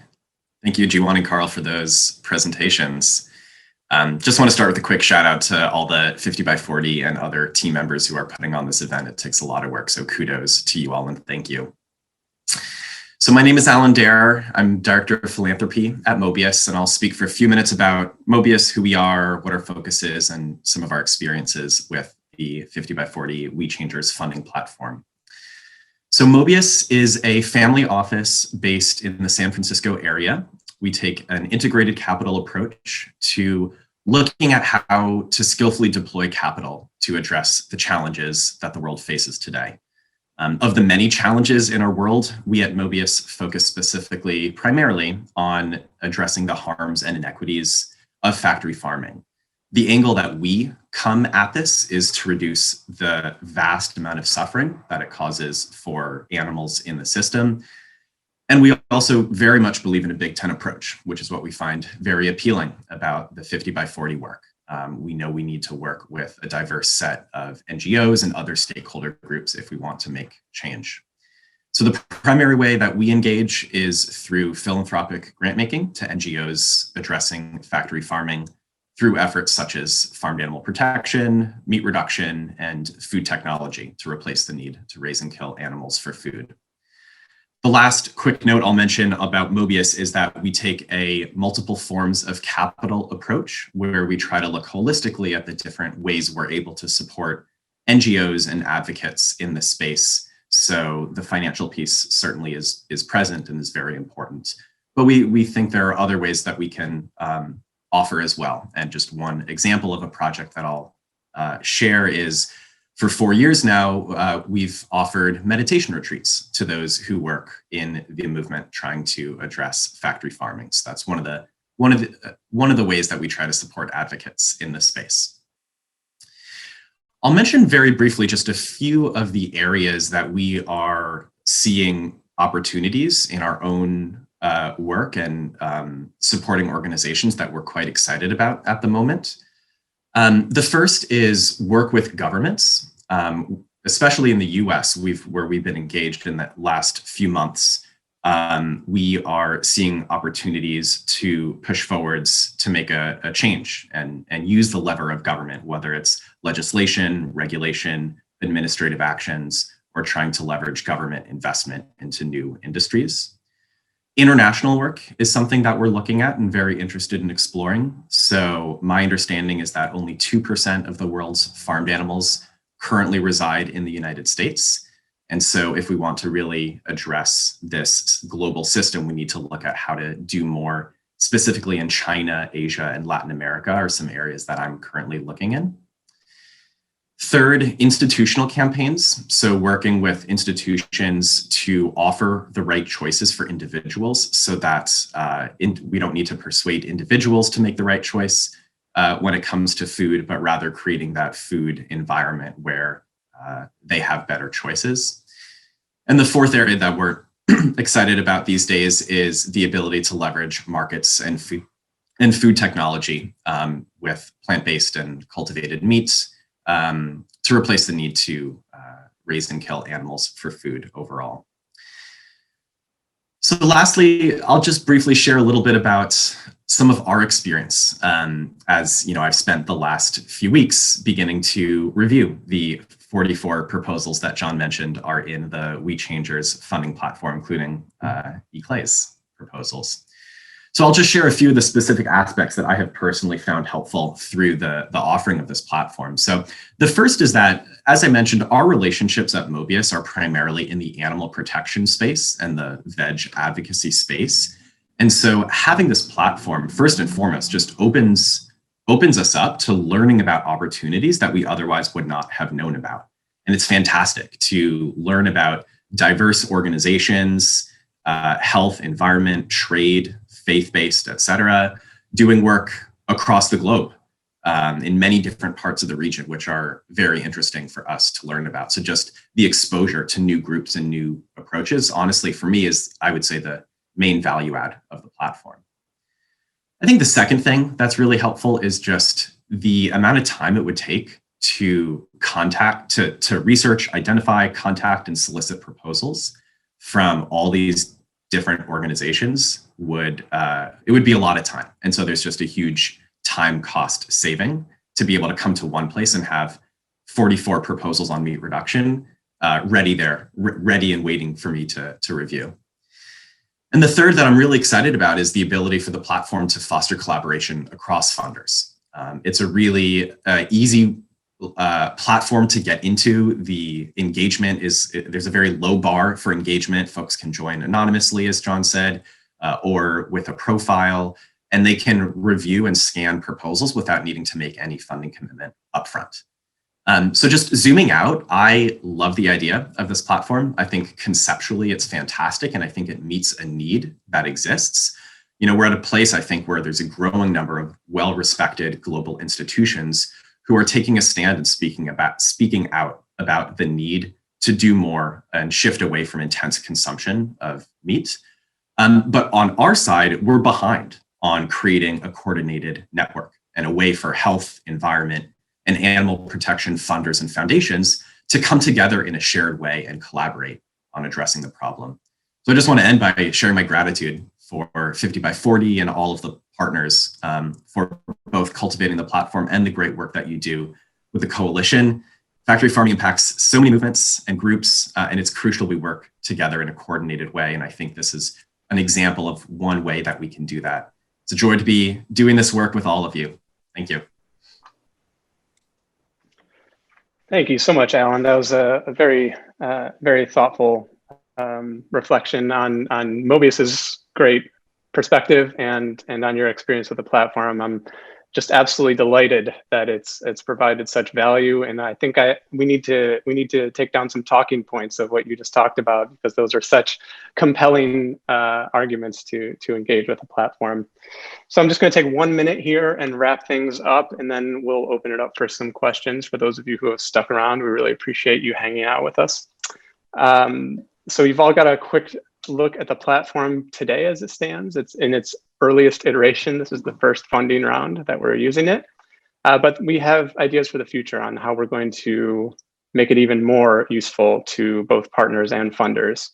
Thank you, Jiwon and Karl, for those presentations. Just want to start with a quick shout out to all the 50 by 40 and other team members who are putting on this event. It takes a lot of work, so kudos to you all and thank you. So my name is Alan Derer. I'm Director of Philanthropy at Mobius, and I'll speak for a few minutes about Mobius, who we are, what our focus is, and some of our experiences with the 50 by 40 We Changers funding platform. So Mobius is a family office based in the San Francisco area. We take an integrated capital approach to looking at how to skillfully deploy capital to address the challenges that the world faces today. Of the many challenges in our world, we at Mobius focus specifically, primarily on addressing the harms and inequities of factory farming. The angle that we come at this is to reduce the vast amount of suffering that it causes for animals in the system. And we also very much believe in a Big 10 approach, which is what we find very appealing about the 50 by 40 work. We know we need to work with a diverse set of NGOs and other stakeholder groups if we want to make change. So the primary way that we engage is through philanthropic grant making to NGOs addressing factory farming through efforts such as farmed animal protection, meat reduction, and food technology to replace the need to raise and kill animals for food. The last quick note I'll mention about Mobius is that we take a multiple forms of capital approach where we try to look holistically at the different ways we're able to support NGOs and advocates in this space. So the financial piece certainly is present and is very important. But we think there are other ways that we can offer as well. And just one example of a project that I'll share is, for 4 years now, we've offered meditation retreats to those who work in the movement trying to address factory farming. So that's one of the ways that we try to support advocates in this space. I'll mention very briefly just a few of the areas that we are seeing opportunities in our own work and supporting organizations that we're quite excited about at the moment. The first is work with governments, especially in the US, where we've been engaged in the last few months. We are seeing opportunities to push forwards to make a change and use the lever of government, whether it's legislation, regulation, administrative actions, or trying to leverage government investment into new industries. International work is something that we're looking at and very interested in exploring. So my understanding is that only 2% of the world's farmed animals currently reside in the United States. And so if we want to really address this global system, we need to look at how to do more, specifically in China, Asia, and Latin America are some areas that I'm currently looking in. Third, institutional campaigns. So working with institutions to offer the right choices for individuals so that we don't need to persuade individuals to make the right choice when it comes to food, but rather creating that food environment where they have better choices. And the fourth area that we're excited about these days is the ability to leverage markets and food technology with plant-based and cultivated meats to replace the need to raise and kill animals for food overall. So lastly, I'll just briefly share a little bit about some of our experience as I've spent the last few weeks beginning to review the 44 proposals that Jon mentioned are in the We Changers funding platform, including ICLEI's proposals. So I'll just share a few of the specific aspects that I have personally found helpful through the offering of this platform. So the first is that, as I mentioned, our relationships at Mobius are primarily in the animal protection space and the veg advocacy space. And so having this platform, first and foremost, just opens us up to learning about opportunities that we otherwise would not have known about. And it's fantastic to learn about diverse organizations, health, environment, trade, faith-based, et cetera, doing work across the globe in many different parts of the region, which are very interesting for us to learn about. So just the exposure to new groups and new approaches, honestly, for me is, I would say, the main value add of the platform. I think the second thing that's really helpful is just the amount of time it would take to to research, identify, contact, and solicit proposals from all these different organizations would be a lot of time. And so there's just a huge time cost saving to be able to come to one place and have 44 proposals on meat reduction ready and waiting for me to review. And the third that I'm really excited about is the ability for the platform to foster collaboration across funders. It's a really easy platform to get into. The engagement there's a very low bar for engagement. Folks can join anonymously, as Jon said, or with a profile, and they can review and scan proposals without needing to make any funding commitment upfront. So just zooming out, I love the idea of this platform. I think conceptually it's fantastic, and I think it meets a need that exists. We're at a place, I think, where there's a growing number of well-respected global institutions who are taking a stand and speaking out about the need to do more and shift away from intense consumption of meat. But on our side, we're behind on creating a coordinated network and a way for health, environment, and animal protection funders and foundations to come together in a shared way and collaborate on addressing the problem. So I just want to end by sharing my gratitude for 50 by 40 and all of the partners for both cultivating the platform and the great work that you do with the coalition. Factory farming impacts so many movements and groups, and it's crucial we work together in a coordinated way. And I think this is an example of one way that we can do that. It's a joy to be doing this work with all of you. Thank you. Thank you so much, Alan. That was a very, very thoughtful reflection on Mobius's great perspective and on your experience with the platform. I'm just absolutely delighted that it's provided such value, and I think we need to take down some talking points of what you just talked about, because those are such compelling arguments to engage with the platform. So I'm just going to take 1 minute here and wrap things up, and then we'll open it up for some questions. For those of you who have stuck around, we really appreciate you hanging out with us. So you've all got a quick look at the platform today as it stands. It's in its earliest iteration. This is the first funding round that we're using it. But we have ideas for the future on how we're going to make it even more useful to both partners and funders.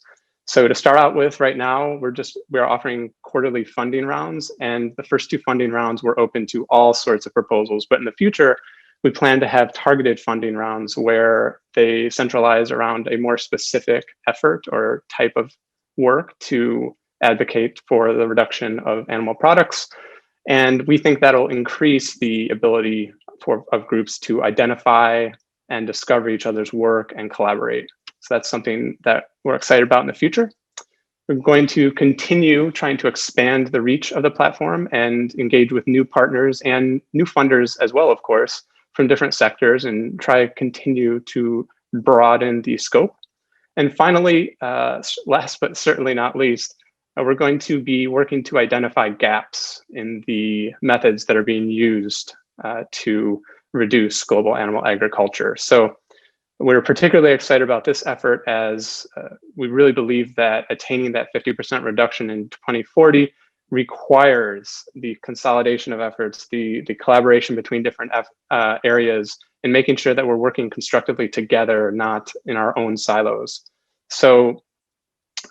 So to start out with, right now, we're offering quarterly funding rounds, and the first 2 funding rounds were open to all sorts of proposals. But in the future, we plan to have targeted funding rounds where they centralize around a more specific effort or type of work to advocate for the reduction of animal products. And we think that'll increase the ability of groups to identify and discover each other's work and collaborate. So that's something that we're excited about in the future. We're going to continue trying to expand the reach of the platform and engage with new partners and new funders as well, of course, from different sectors, and try to continue to broaden the scope. And finally, last but certainly not least, we're going to be working to identify gaps in the methods that are being used to reduce global animal agriculture. So we're particularly excited about this effort as we really believe that attaining that 50% reduction in 2040 requires the consolidation of efforts, the collaboration between different areas, and making sure that we're working constructively together, not in our own silos. So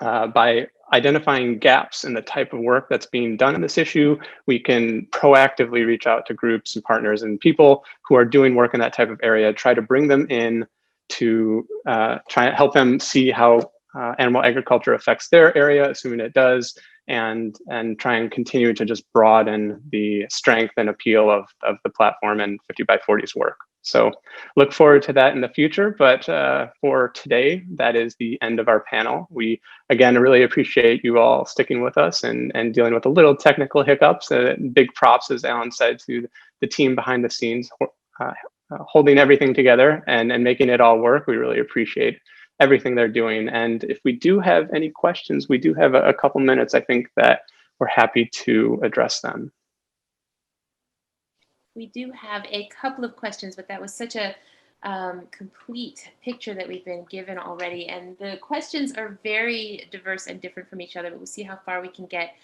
by identifying gaps in the type of work that's being done in this issue, we can proactively reach out to groups and partners and people who are doing work in that type of area, try to bring them in to try and help them see how animal agriculture affects their area, assuming it does, and try and continue to just broaden the strength and appeal of the platform and 50 by 40's work. So look forward to that in the future, but for today, that is the end of our panel. We, again, really appreciate you all sticking with us and dealing with a little technical hiccups. Big props, as Alan said, to the team behind the scenes, holding everything together and making it all work. We really appreciate everything they're doing. And if we do have any questions, we do have a couple minutes, I think, that we're happy to address them. We do have a couple of questions, but that was such a complete picture that we've been given already. And the questions are very diverse and different from each other, but we'll see how far we can get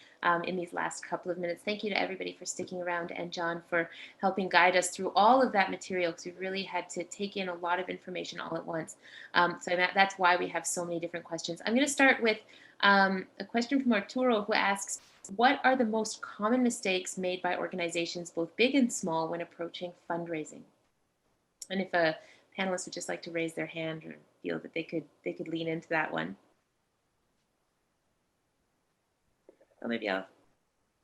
in these last couple of minutes. Thank you to everybody for sticking around, and Jon for helping guide us through all of that material, because we really had to take in a lot of information all at once. So that's why we have so many different questions. I'm going to start with a question from Arturo, who asks, what are the most common mistakes made by organizations, both big and small, when approaching fundraising? And if a panelist would just like to raise their hand or feel that they could lean into that one. Oh, maybe I'll.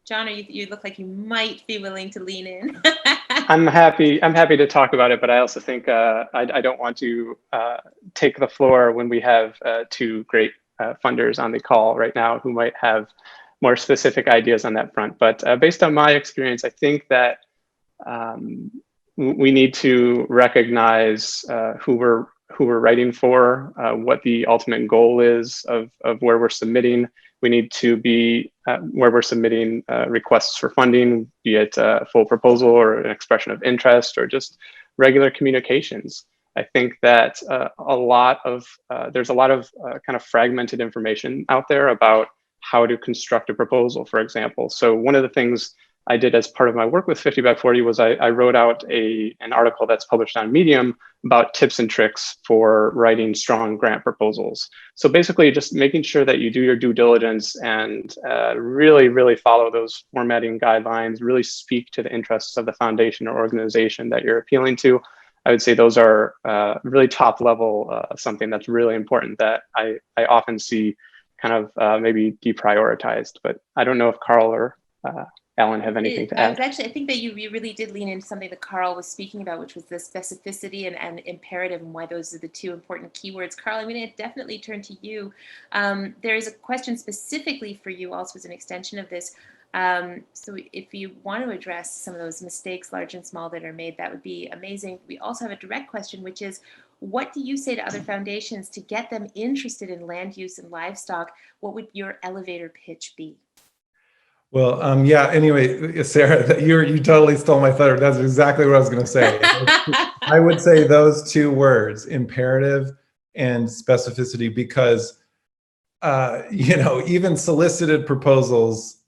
Jon, you look like you might be willing to lean in. I'm happy to talk about it, but I also think I don't want to take the floor when we have two great funders on the call right now who might have more specific ideas on that front. But based on my experience, I think that we need to recognize who we're writing for, what the ultimate goal is of where we're submitting. We need to be where we're submitting requests for funding, be it a full proposal or an expression of interest or just regular communications. I think that there's a lot of kind of fragmented information out there about how to construct a proposal, for example. So one of the things I did as part of my work with 50 by 40 was I wrote out an article that's published on Medium about tips and tricks for writing strong grant proposals. So basically just making sure that you do your due diligence and really follow those formatting guidelines, really speak to the interests of the foundation or organization that you're appealing to. I would say those are really top level, something that's really important that I often see kind of maybe deprioritized, but I don't know if Karl or Alan have anything to add. I think that you really did lean into something that Karl was speaking about, which was the specificity and imperative, and why those are the two important keywords. Karl, I'm going to definitely turn to you. There is a question specifically for you also as an extension of this. So if you want to address some of those mistakes, large and small, that are made, that would be amazing. We also have a direct question, which is, what do you say to other foundations to get them interested in land use and livestock? What would your elevator pitch be? Well, yeah, anyway, Sarah, you totally stole my thunder. That's exactly what I was going to say. I would say those two words, imperative and specificity, because, even solicited proposals,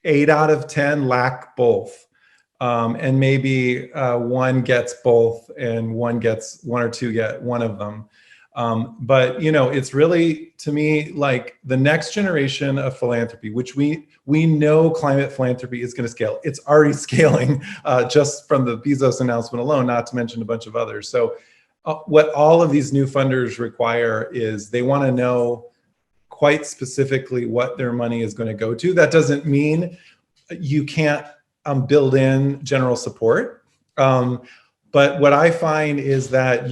8 out of 10 lack both. And maybe one gets both and one or two get one of them. But it's really, to me, like the next generation of philanthropy, which we know climate philanthropy is going to scale. It's already scaling just from the Bezos announcement alone, not to mention a bunch of others. So what all of these new funders require is they want to know quite specifically what their money is going to go to. That doesn't mean you can't build in general support. But what I find is that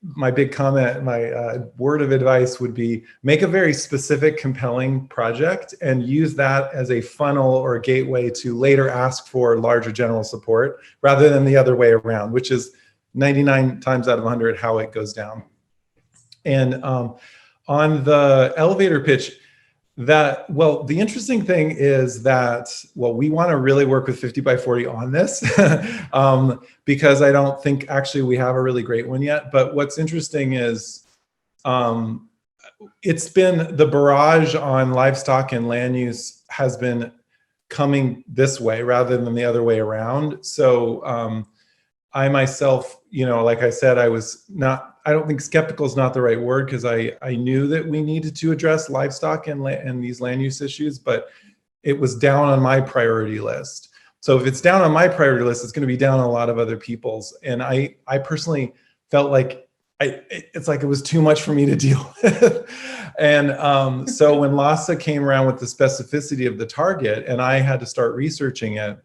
my big comment, my word of advice would be make a very specific, compelling project and use that as a funnel or a gateway to later ask for larger general support rather than the other way around, which is 99 times out of 100 how it goes down. And on the elevator pitch, the interesting thing is that, we want to really work with 50 by 40 on this because I don't think actually we have a really great one yet. But what's interesting is it's been the barrage on livestock and land use has been coming this way rather than the other way around. So I myself, like I said, I don't think skeptical is not the right word because I knew that we needed to address livestock and these land use issues, but it was down on my priority list. So if it's down on my priority list, it's going to be down on a lot of other people's. And I personally felt like it's like it was too much for me to deal with. And so when LASA came around with the specificity of the target and I had to start researching it,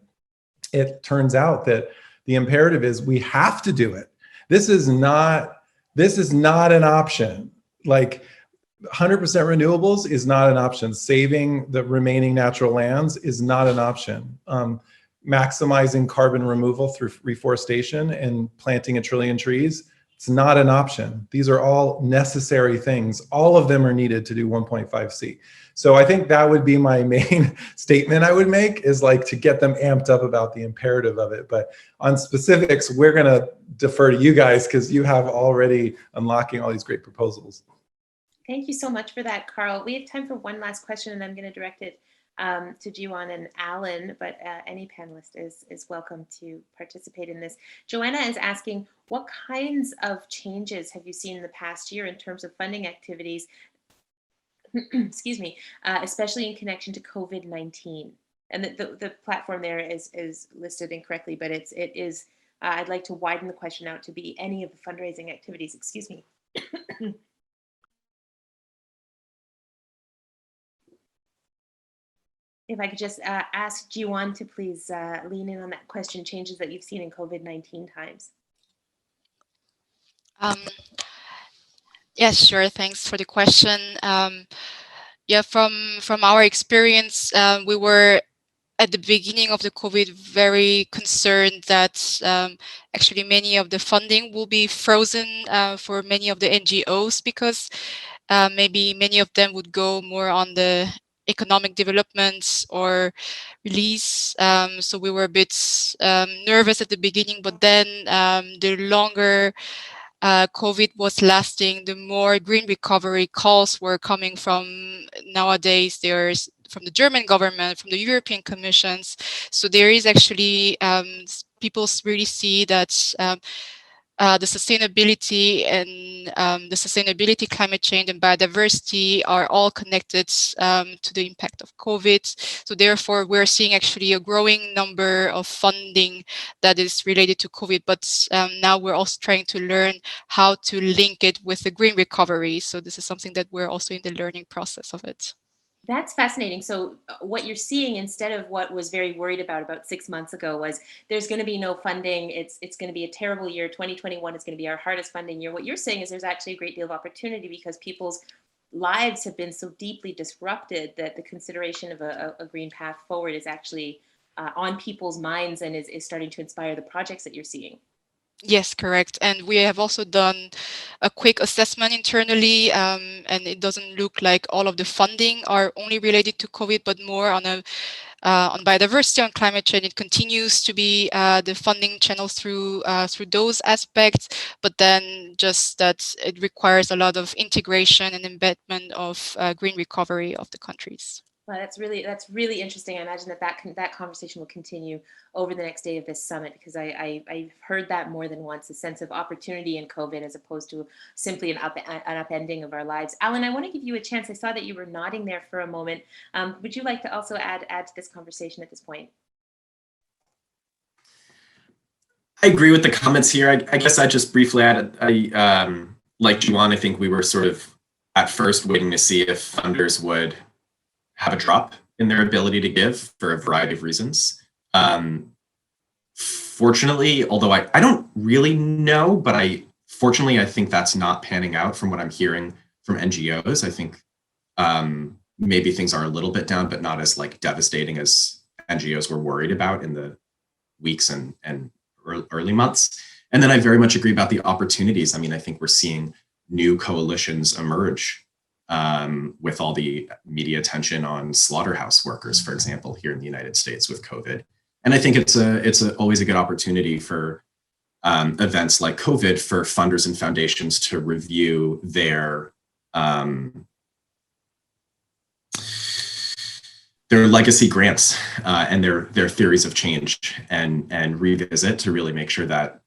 it turns out that the imperative is we have to do it. This is not an option. Like 100% renewables is not an option. Saving the remaining natural lands is not an option. Maximizing carbon removal through reforestation and planting 1 trillion trees, it's not an option. These are all necessary things. All of them are needed to do 1.5C. So I think that would be my main statement I would make is like to get them amped up about the imperative of it. But on specifics, we're going to defer to you guys because you have already unlocking all these great proposals. Thank you so much for that, Karl. We have time for one last question, and I'm going to direct it to Jiwon and Alan, but any panelist is welcome to participate in this. Joanna is asking, what kinds of changes have you seen in the past year in terms of funding activities, excuse me, especially in connection to COVID-19? And the platform there is listed incorrectly, but it is, I'd like to widen the question out to be any of the fundraising activities, excuse me. If I could just ask Jiwon to please lean in on that question, changes that you've seen in COVID-19 times. Yes, sure. Thanks for the question. Yeah, from our experience, we were at the beginning of the COVID very concerned that actually many of the funding will be frozen for many of the NGOs because maybe many of them would go more on the economic development or release. So we were a bit nervous at the beginning, but then the longer COVID was lasting, the more green recovery calls were coming from nowadays. There's from the German government, from the European Commissions. So there is actually, people really see that the sustainability and the sustainability, climate change and biodiversity are all connected to the impact of COVID. So therefore, we're seeing actually a growing number of funding that is related to COVID, but now we're also trying to learn how to link it with the green recovery. So this is something that we're also in the learning process of it. That's fascinating. So what you're seeing instead of what was very worried about 6 months ago was there's going to be no funding. It's going to be a terrible year. 2021 is going to be our hardest funding year. What you're saying is there's actually a great deal of opportunity because people's lives have been so deeply disrupted that the consideration of a green path forward is actually on people's minds and is starting to inspire the projects that you're seeing. Yes, correct. And we have also done a quick assessment internally, and it doesn't look like all of the funding are only related to COVID, but more on on biodiversity, on climate change. It continues to be the funding channel through those aspects, but then just that it requires a lot of integration and embedment of green recovery of the countries. Well, that's really interesting. I imagine that conversation will continue over the next day of this summit because I've heard that more than once, a sense of opportunity in COVID as opposed to simply an upending of our lives. Alan, I want to give you a chance. I saw that you were nodding there for a moment. Would you like to also add to this conversation at this point? I agree with the comments here. I guess I just briefly added, like Jiwon, I think we were sort of at first waiting to see if funders would have a drop in their ability to give for a variety of reasons. Fortunately, although I don't really know, but fortunately I think that's not panning out from what I'm hearing from NGOs. I think maybe things are a little bit down, but not as like devastating as NGOs were worried about in the weeks and early months. And then I very much agree about the opportunities. I mean, I think we're seeing new coalitions emerge with all the media attention on slaughterhouse workers, for example, here in the United States with COVID. And I think it's always a good opportunity for events like COVID for funders and foundations to review their legacy grants and their theories of change and revisit to really make sure that,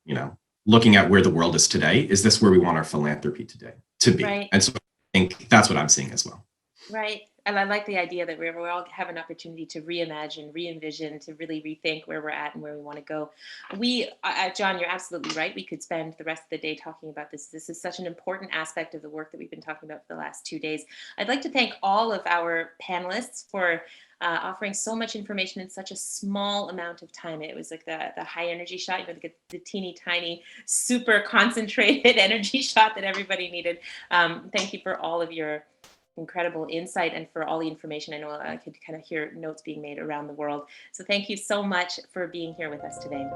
you know, looking at where the world is today, is this where we want our philanthropy today to be? Right. And so I think that's what I'm seeing as well. Right. And I like the idea that we all have an opportunity to reimagine, re-envision, to really rethink where we're at and where we want to go. Jon, you're absolutely right. We could spend the rest of the day talking about this. This is such an important aspect of the work that we've been talking about for the last 2 days. I'd like to thank all of our panelists for offering so much information in such a small amount of time. It was like the high energy shot, you know, the teeny tiny, super concentrated energy shot that everybody needed. Thank you for all of your incredible insight and for all the information. I know I could kind of hear notes being made around the world. So thank you so much for being here with us today.